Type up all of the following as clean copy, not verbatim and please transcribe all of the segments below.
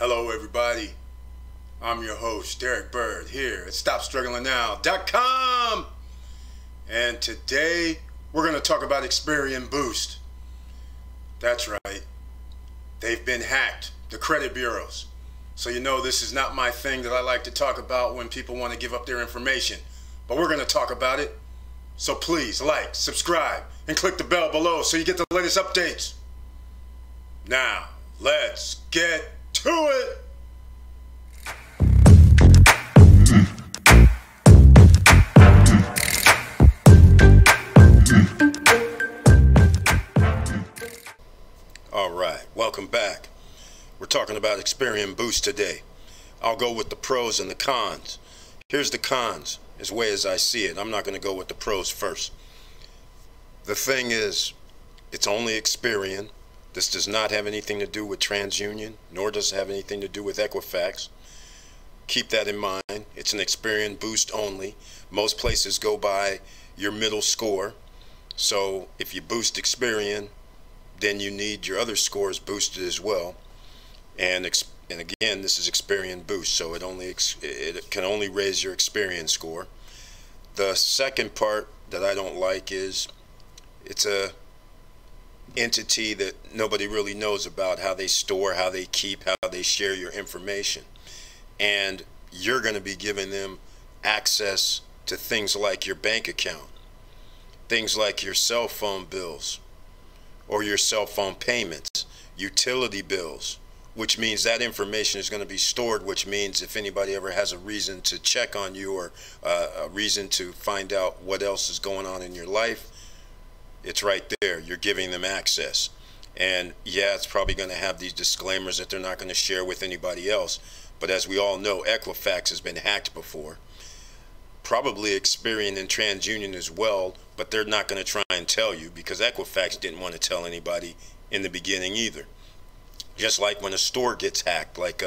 Hello everybody, I'm your host Derek Bird here at StopStrugglingNow.com, and today we're going to talk about Experian Boost. That's right, they've been hacked, the credit bureaus. So you know this is not my thing that I like to talk about when people want to give up their information, but we're going to talk about it. So please like, subscribe, and click the bell below so you get the latest updates. Now, let's get to it. All right, welcome back. We're talking about Experian Boost today. I'll go with the pros and the cons. Here's the cons, as way as I see it. I'm not going to go with the pros first. The thing is, it's only Experian. This does not have anything to do with TransUnion, nor does it have anything to do with Equifax. Keep that in mind. It's an Experian Boost only. Most places go by your middle score. So if you boost Experian, then you need your other scores boosted as well. And again, this is Experian Boost, so it can only raise your Experian score. The second part that I don't like is it's a entity that nobody really knows about, how they store, how they keep, how they share your information. And you're going to be giving them access to things like your bank account, things like your cell phone bills or your cell phone payments, utility bills, which means that information is going to be stored, which means if anybody ever has a reason to check on you or a reason to find out what else is going on in your life, it's right there. You're giving them access. And yeah, it's probably going to have these disclaimers that they're not going to share with anybody else. But as we all know, Equifax has been hacked before. Probably Experian and TransUnion as well, but they're not going to try and tell you because Equifax didn't want to tell anybody in the beginning either. Just like when a store gets hacked, like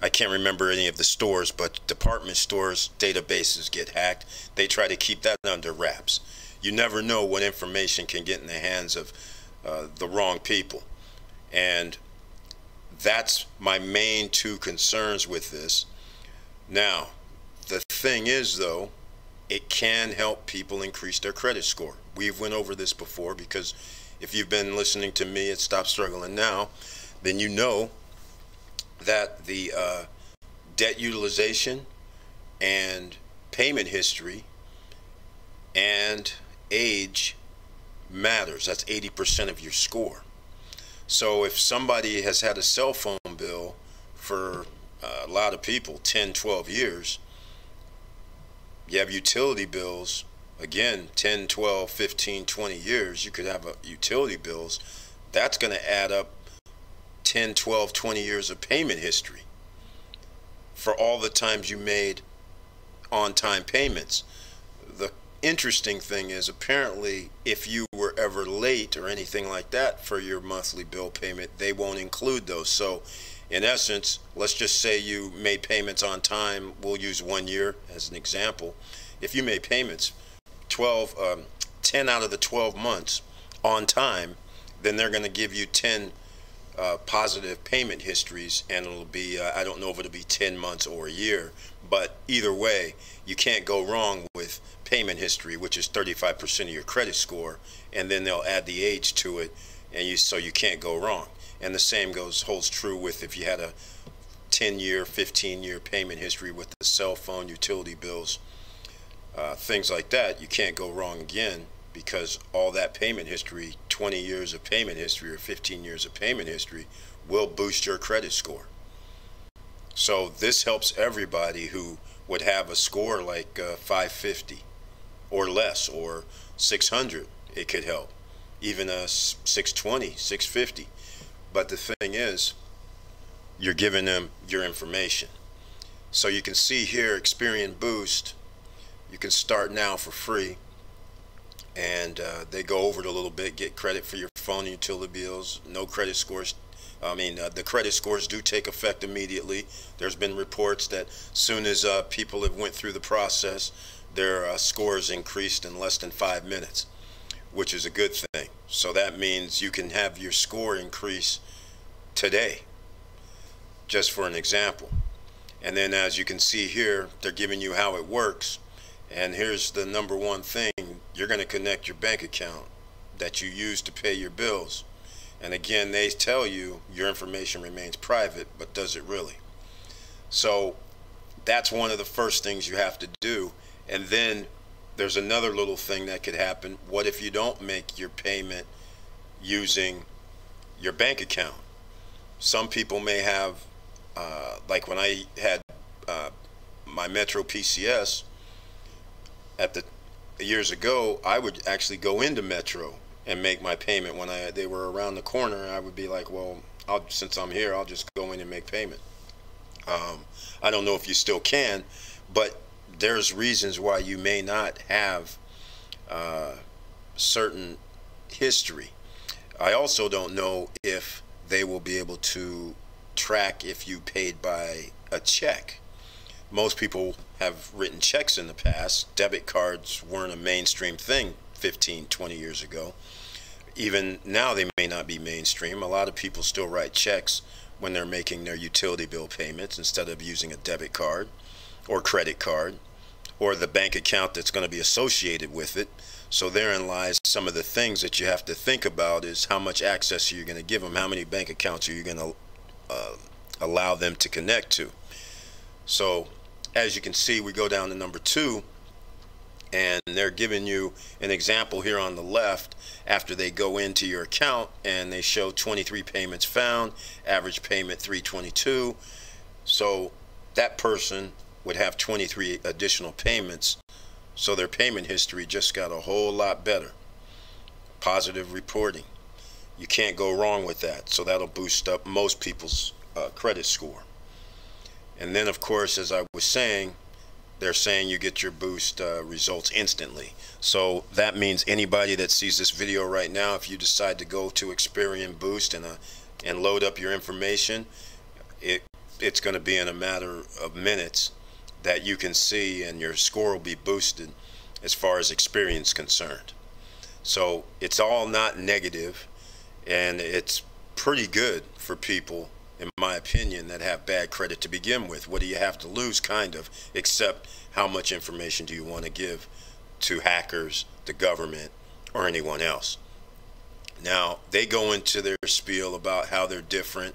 I can't remember any of the stores, but department stores' databases get hacked. They try to keep that under wraps. You never know what information can get in the hands of the wrong people. And that's my main two concerns with this. Now, the thing is, though, it can help people increase their credit score. We've went over this before because if you've been listening to me at Stop Struggling Now, then you know that the debt utilization and payment history and age matters. That's 80% of your score. So if somebody has had a cell phone bill for a lot of people 10, 12 years, you have utility bills, again, 10, 12, 15, 20 years, you could have utility bills. That's going to add up 10, 12, 20 years of payment history for all the times you made on-time payments. The interesting thing is apparently if you were ever late or anything like that for your monthly bill payment, they won't include those. So in essence, let's just say you made payments on time. We'll use 1 year as an example. If you made payments 10 out of the 12 months on time, then they're going to give you 10 positive payment histories, and it'll be I don't know if it'll be 10 months or a year, but either way you can't go wrong with payment history, which is 35% of your credit score, and then they'll add the age to it, and so you can't go wrong. And the same holds true with if you had a 10-year 15-year payment history with the cell phone, utility bills, things like that. You can't go wrong again because all that payment history, 20 years of payment history or 15 years of payment history, will boost your credit score. So this helps everybody who would have a score like 550 or less, or 600. It could help, even a 620, 650. But the thing is, you're giving them your information. So you can see here, Experian Boost, you can start now for free. And they go over it a little bit, get credit for your phone and utility bills, no credit scores. The credit scores do take effect immediately. There's been reports that soon as people have went through the process, their scores increased in less than 5 minutes, which is a good thing. So that means you can have your score increase today. just for an example. And then as you can see here, they're giving you how it works. And here's the number one thing: you're going to connect your bank account that you use to pay your bills. And again, they tell you your information remains private, but does it really? So that's one of the first things you have to do. And then there's another little thing that could happen. What if you don't make your payment using your bank account? Some people may have, like when I had my Metro PCS years ago, I would actually go into Metro and make my payment when they were around the corner. I would be like, well, since I'm here, I'll just go in and make payment. I don't know if you still can, but there's reasons why you may not have certain history. I also don't know if they will be able to track if you paid by a check. Most people have written checks in the past. Debit cards weren't a mainstream thing 15, 20 years ago. Even now they may not be mainstream. A lot of people still write checks when they're making their utility bill payments instead of using a debit card or credit card or the bank account that's going to be associated with it. So therein lies some of the things that you have to think about: is how much access are you going to give them? How many bank accounts are you going to allow them to connect to? So as you can see, we go down to number 2, and they're giving you an example here on the left after they go into your account, and they show 23 payments found, average payment $322. So that person would have 23 additional payments, so their payment history just got a whole lot better. Positive reporting. You can't go wrong with that. So that'll boost up most people's credit score. And then, of course, as I was saying, they're saying you get your boost results instantly. So that means anybody that sees this video right now, if you decide to go to Experian Boost and load up your information, it's going to be in a matter of minutes that you can see, and your score will be boosted as far as Experian is concerned. So it's all not negative, and it's pretty good for people, in my opinion, that have bad credit to begin with. What do you have to lose, kind of, except how much information do you want to give to hackers, the government, or anyone else? Now, they go into their spiel about how they're different,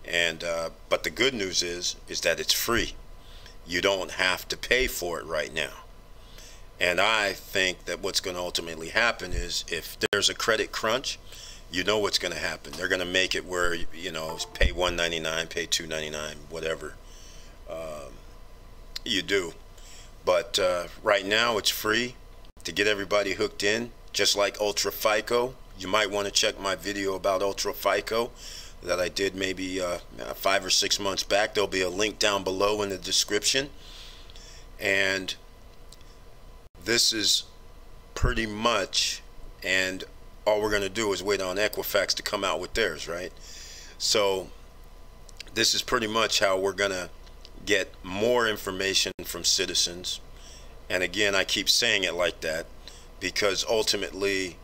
and but the good news is that it's free. You don't have to pay for it right now. And I think that what's going to ultimately happen is, if there's a credit crunch, you know what's going to happen. They're going to make it where, you know, pay $1.99, pay $2.99, whatever you do. But right now it's free to get everybody hooked in, just like Ultra FICO. You might want to check my video about Ultra FICO that I did maybe 5 or 6 months back. There'll be a link down below in the description. And this is pretty much, and all we're going to do is wait on Equifax to come out with theirs, right? So this is pretty much how we're going to get more information from citizens. And again, I keep saying it like that because ultimately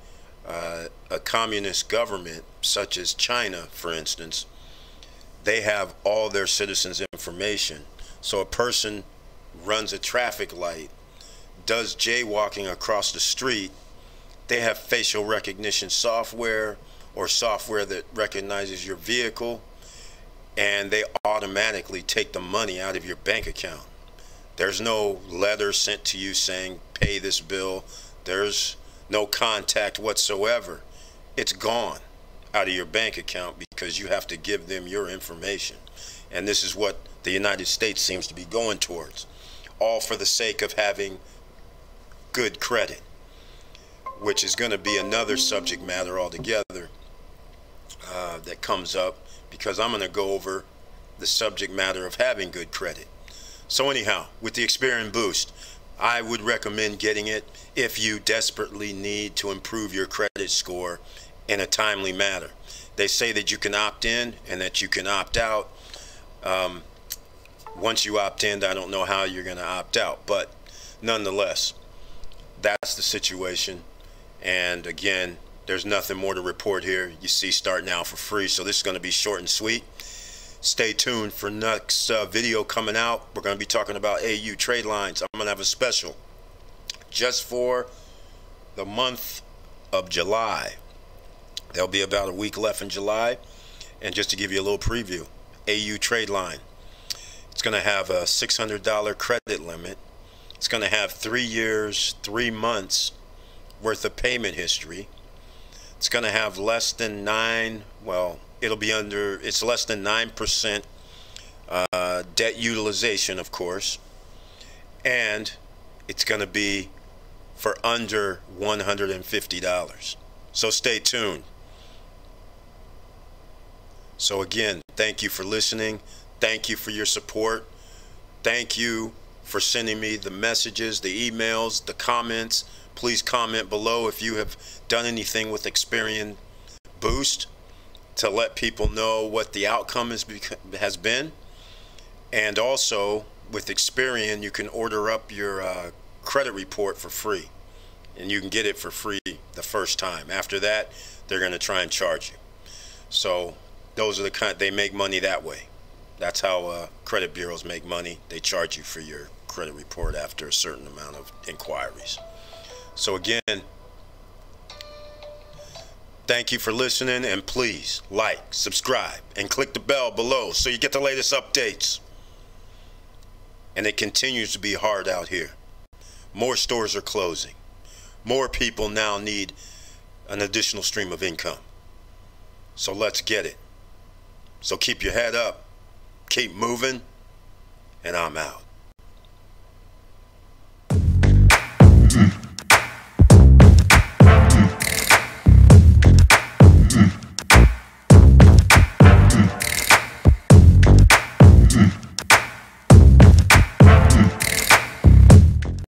a communist government such as China, for instance, they have all their citizens' information. So a person runs a traffic light, does jaywalking across the street, they have facial recognition software or software that recognizes your vehicle, and they automatically take the money out of your bank account. There's no letter sent to you saying pay this bill. There's no contact whatsoever. It's gone out of your bank account because you have to give them your information. And this is what the United States seems to be going towards, all for the sake of having good credit, which is going to be another subject matter altogether that comes up, because I'm going to go over the subject matter of having good credit. So anyhow, with the Experian Boost, I would recommend getting it if you desperately need to improve your credit score in a timely manner. They say that you can opt in and that you can opt out. Once you opt in, I don't know how you're going to opt out, but nonetheless, that's the situation. And again, there's nothing more to report here. You see, start now for free. So this is going to be short and sweet. Stay tuned for next video coming out. We're going to be talking about AU trade lines. I'm going to have a special just for the month of July. There'll be about a week left in July. And just to give you a little preview, AU trade line. It's going to have a $600 credit limit. It's going to have 3 years, 3 months worth of payment history. It's going to have less than it's less than 9% debt utilization, of course. And it's going to be for under $150. So stay tuned. So again, thank you for listening. Thank you for your support. Thank you for sending me the messages, the emails, the comments. Please comment below if you have done anything with Experian Boost to let people know what the outcome has been. And also with Experian, you can order up your credit report for free. And you can get it for free the first time. After that, they're going to try and charge you. So those are the kind, they make money that way. That's how credit bureaus make money. They charge you for your credit report after a certain amount of inquiries. So again, thank you for listening, and please like, subscribe, and click the bell below so you get the latest updates. And it continues to be hard out here. More stores are closing. More people now need an additional stream of income. So let's get it. So keep your head up, keep moving, and I'm out.